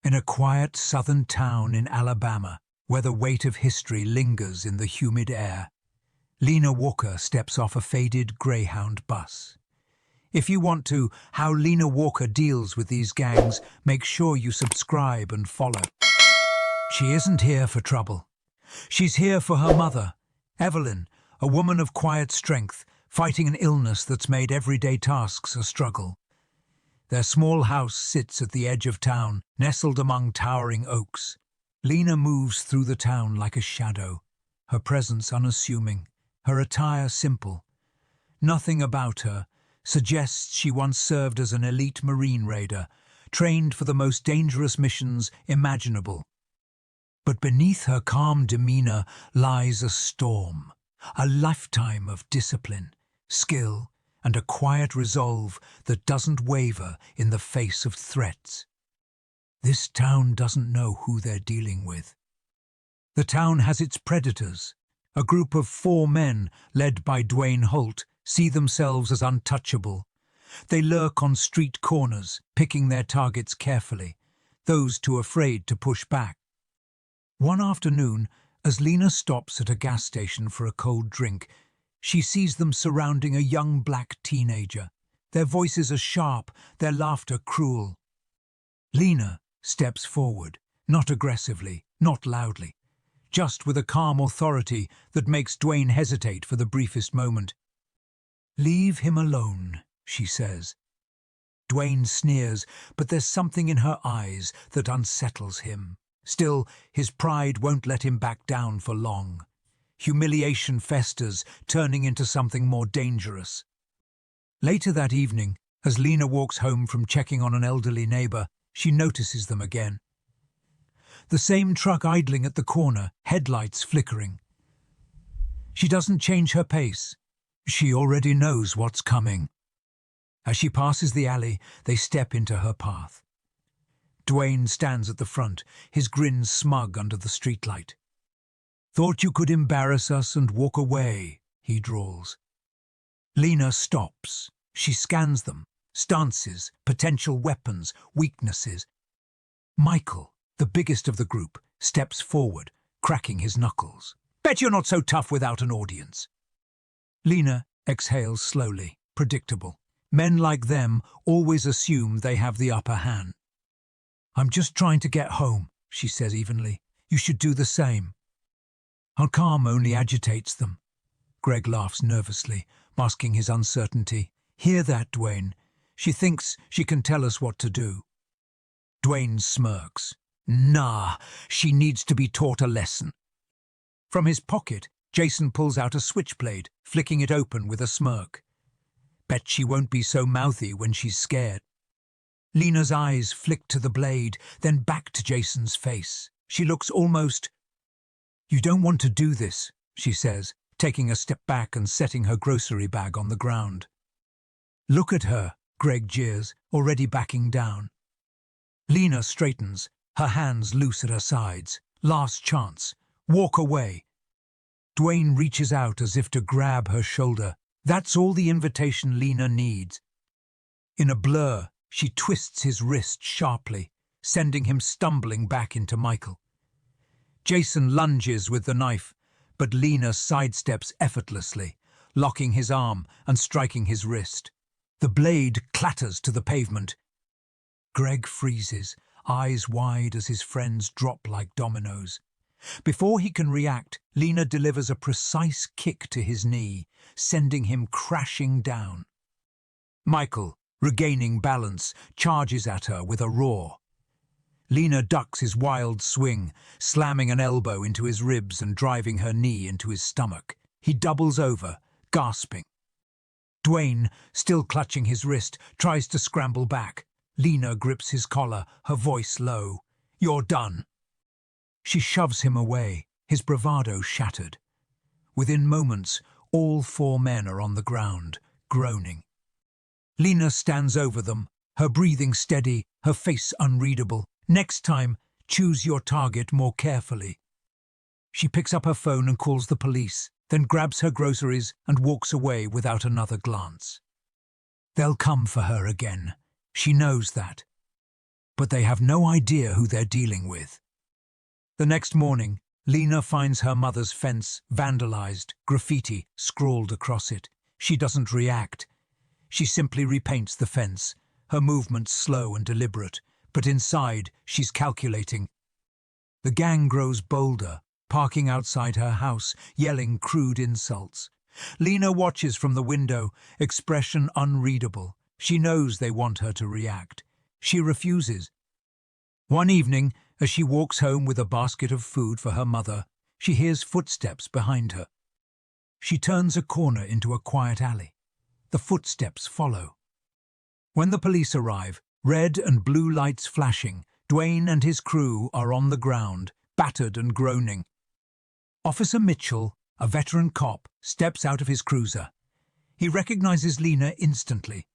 In a quiet southern town in Alabama, where the weight of history lingers in the humid air, Lena Walker steps off a faded Greyhound bus. If you want to how Lena Walker deals with these gangs, make sure you subscribe and follow. She isn't here for trouble. She's here for her mother, Evelyn, a woman of quiet strength, fighting an illness that's made everyday tasks a struggle. Their small house sits at the edge of town, nestled among towering oaks. Lena moves through the town like a shadow, her presence unassuming, her attire simple. Nothing about her suggests she once served as an elite Marine raider, trained for the most dangerous missions imaginable. But beneath her calm demeanor lies a storm, a lifetime of discipline, skill, and a quiet resolve that doesn't waver in the face of threats. This town doesn't know who they're dealing with. The town has its predators. A group of 4 men, led by Dwayne Holt, see themselves as untouchable. They lurk on street corners, picking their targets carefully, those too afraid to push back. One afternoon, as Lena stops at a gas station for a cold drink, she sees them surrounding a young black teenager. Their voices are sharp, their laughter cruel. Lena steps forward, not aggressively, not loudly, just with a calm authority that makes Dwayne hesitate for the briefest moment. "Leave him alone," she says. Dwayne sneers, but there's something in her eyes that unsettles him. Still, his pride won't let him back down for long. Humiliation festers, turning into something more dangerous. Later that evening, as Lena walks home from checking on an elderly neighbor, she notices them again. The same truck idling at the corner, headlights flickering. She doesn't change her pace. She already knows what's coming. As she passes the alley, they step into her path. Dwayne stands at the front, his grin smug under the streetlight. "Thought you could embarrass us and walk away," he drawls. Lena stops. She scans them, stances, potential weapons, weaknesses. Michael, the biggest of the group, steps forward, cracking his knuckles. "Bet you're not so tough without an audience." Lena exhales slowly, predictable. Men like them always assume they have the upper hand. "I'm just trying to get home," she says evenly. "You should do the same." Our calm only agitates them. Greg laughs nervously, masking his uncertainty. "Hear that, Dwayne? She thinks she can tell us what to do." Dwayne smirks. "Nah, she needs to be taught a lesson." From his pocket, Jason pulls out a switchblade, flicking it open with a smirk. "Bet she won't be so mouthy when she's scared." Lena's eyes flick to the blade, then back to Jason's face. She looks almost... "You don't want to do this," she says, taking a step back and setting her grocery bag on the ground. "Look at her," Greg jeers, already backing down. Lena straightens, her hands loose at her sides. Last chance. Walk away. Dwayne reaches out as if to grab her shoulder. That's all the invitation Lena needs. In a blur, she twists his wrist sharply, sending him stumbling back into Michael. Jason lunges with the knife, but Lena sidesteps effortlessly, locking his arm and striking his wrist. The blade clatters to the pavement. Greg freezes, eyes wide as his friends drop like dominoes. Before he can react, Lena delivers a precise kick to his knee, sending him crashing down. Michael, regaining balance, charges at her with a roar. Lena ducks his wild swing, slamming an elbow into his ribs and driving her knee into his stomach. He doubles over, gasping. Dwayne, still clutching his wrist, tries to scramble back. Lena grips his collar, her voice low. "You're done." She shoves him away, his bravado shattered. Within moments, all 4 men are on the ground, groaning. Lena stands over them, her breathing steady, her face unreadable. "Next time, choose your target more carefully." She picks up her phone and calls the police, then grabs her groceries and walks away without another glance. They'll come for her again. She knows that. but they have no idea who they're dealing with. The next morning, Lena finds her mother's fence vandalized, graffiti scrawled across it. She doesn't react. She simply repaints the fence, her movements slow and deliberate, but inside she's calculating. The gang grows bolder, parking outside her house, yelling crude insults. Lena watches from the window, expression unreadable. She knows they want her to react. She refuses. One evening, as she walks home with a basket of food for her mother, she hears footsteps behind her. She turns a corner into a quiet alley. The footsteps follow. When the police arrive, red and blue lights flashing, Dwayne and his crew are on the ground, battered and groaning. Officer Mitchell, a veteran cop, steps out of his cruiser. He recognizes Lena instantly.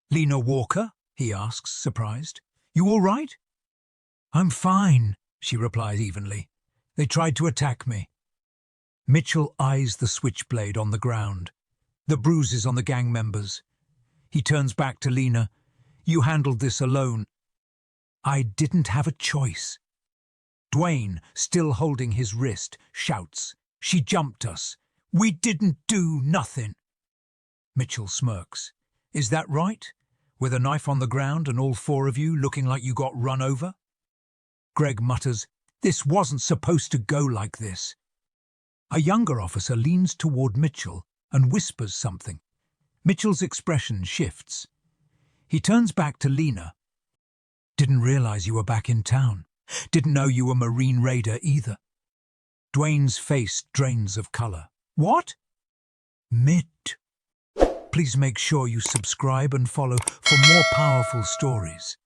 "Lena Walker?" he asks, surprised. "You all right?" "I'm fine," she replies evenly. "They tried to attack me." Mitchell eyes the switchblade on the ground, the bruises on the gang members. He turns back to Lena. "You handled this alone." "I didn't have a choice." Dwayne, still holding his wrist, shouts, "She jumped us. We didn't do nothing." Mitchell smirks. "Is that right? With a knife on the ground and all four of you looking like you got run over?" Greg mutters, "This wasn't supposed to go like this." A younger officer leans toward Mitchell and whispers something. Mitchell's expression shifts. He turns back to Lena. "Didn't realize you were back in town. Didn't know you were Marine Raider either." Dwayne's face drains of color. "What?" "Mit." Please make sure you subscribe and follow for more powerful stories.